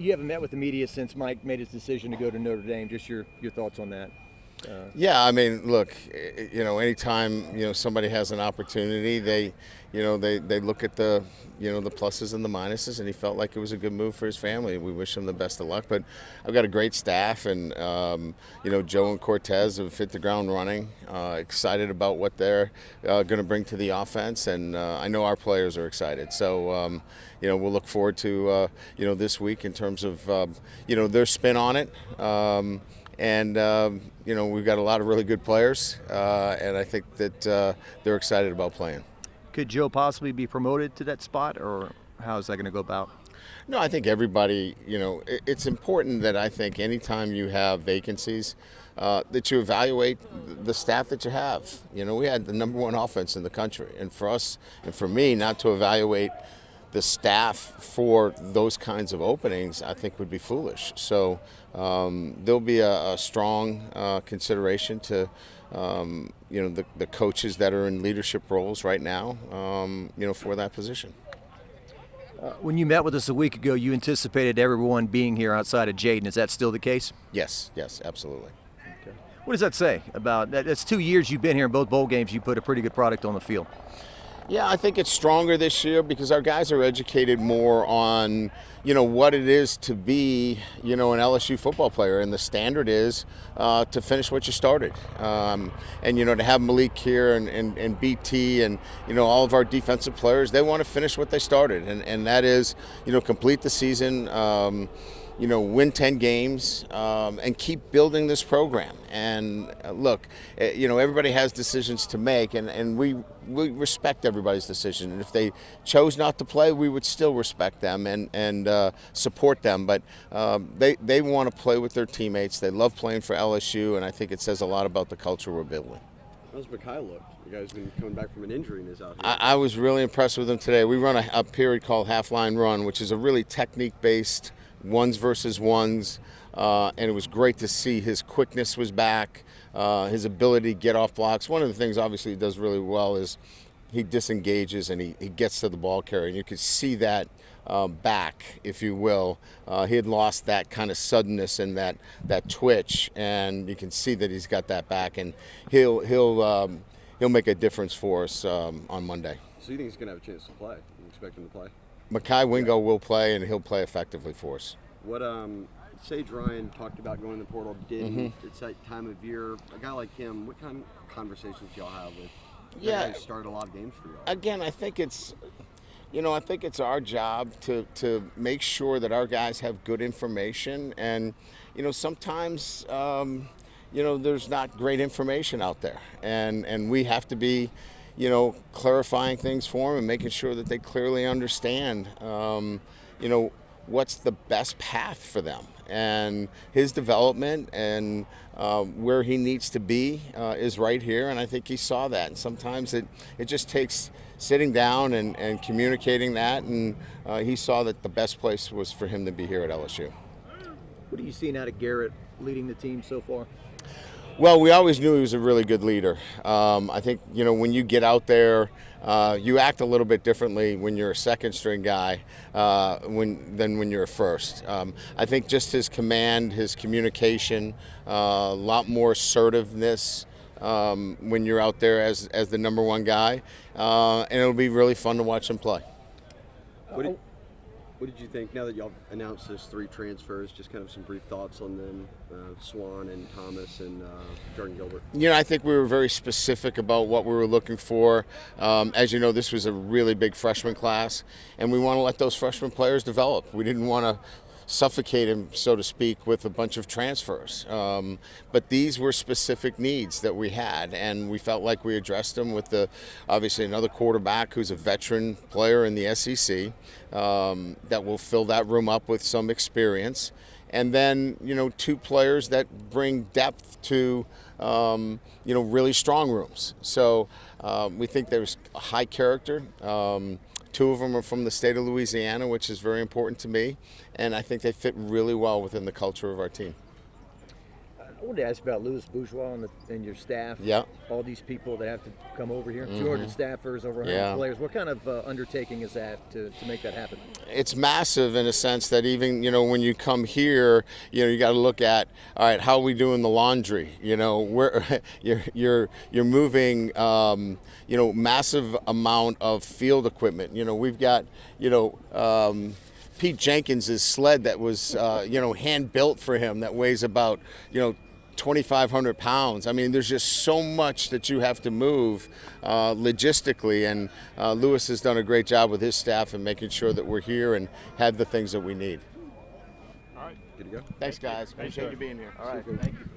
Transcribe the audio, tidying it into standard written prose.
You haven't met with the media since Mike made his decision to go to Notre Dame. Just your thoughts on that. Yeah, I mean, look, anytime somebody has an opportunity, they look at the the pluses and the minuses, and he felt like it was a good move for his family. We wish him the best of luck. But I've got a great staff, and Joe and Cortez have hit the ground running. Excited about what they're going to bring to the offense, and I know our players are excited. So we'll look forward to this week in terms of their spin on it. We've got a lot of really good players, and I think that they're excited about playing. Could Joe possibly be promoted to that spot, or how is that going to go about? No, I think everybody, it's important that I think anytime you have vacancies, that you evaluate the staff that you have. We had the #1 offense in the country, and for us and for me not to evaluate the staff for those kinds of openings, I think would be foolish. So there'll be a strong consideration to the coaches that are in leadership roles right now, for that position. When you met with us a week ago, you anticipated everyone being here outside of Jayden. Is that still the case? Yes, absolutely. Okay. What does that say about that? That's 2 years you've been here in both bowl games. You put a pretty good product on the field. Yeah, I think it's stronger this year because our guys are educated more on, what it is to be, an LSU football player. And the standard is to finish what you started. And, to have Malik here and BT and, all of our defensive players, they want to finish what they started. And that is, complete the season, win 10 games, and keep building this program. And look, everybody has decisions to make, and we respect everybody's decision. And if they chose not to play, we would still respect them and support them. But they want to play with their teammates. They love playing for LSU, and I think it says a lot about the culture we're building. How's Mekhi look? You guys been coming back from an injury and is out here. I was really impressed with him today. We run a period called half-line run, which is a really technique-based ones versus ones, and it was great to see his quickness was back, his ability to get off blocks. One of the things obviously he does really well is he disengages and he gets to the ball carrier, and you could see that back, if you will. He had lost that kind of suddenness and that twitch, and you can see that he's got that back, and he'll make a difference for us on Monday. So you think he's going to have a chance to play? You expect him to play? Mekhi Wingo will play, and he'll play effectively for us. What Sage Ryan talked about going in the portal, didn't. It's that time of year. A guy like him, what kind of conversations do y'all have with? Yeah, started a lot of games for y'all. Again, I think it's our job to make sure that our guys have good information, and sometimes there's not great information out there, and we have to be clarifying things for them and making sure that they clearly understand, what's the best path for them and his development and where he needs to be is right here. And I think he saw that. And sometimes it just takes sitting down and communicating that. And he saw that the best place was for him to be here at LSU. What are you seeing out of Garrett leading the team so far? Well, we always knew he was a really good leader. I think, when you get out there, you act a little bit differently when you're a second-string guy than when you're a first. I think just his command, his communication, a lot more assertiveness when you're out there as the #1 guy, and it'll be really fun to watch him play. What did you think now that y'all announced those 3 transfers? Just kind of some brief thoughts on them, Swan and Thomas and Jordan Gilbert. I think we were very specific about what we were looking for. As you know, this was a really big freshman class, and we want to let those freshman players develop. We didn't want to suffocate him, so to speak, with a bunch of transfers. But these were specific needs that we had, and we felt like we addressed them with obviously another quarterback who's a veteran player in the SEC that will fill that room up with some experience. And then, 2 players that bring depth to, really strong rooms. So we think there's a high character. 2 of them are from the state of Louisiana, which is very important to me, and I think they fit really well within the culture of our team. wanted to ask about Louis Bourgeois and your staff. Yeah. All these people that have to come over here, 200 staffers, over 100 players. What kind of undertaking is that to make that happen? It's massive in a sense that even, when you come here, you got to look at, all right, how are we doing the laundry? Where you're moving, massive amount of field equipment. We've got, Pete Jenkins' sled that was, hand built for him that weighs about, 2,500 pounds. I mean, there's just so much that you have to move logistically, and Louis has done a great job with his staff in making sure that we're here and have the things that we need. All right, good to go. Thanks, guys. Appreciate you being here. All right. Thank you.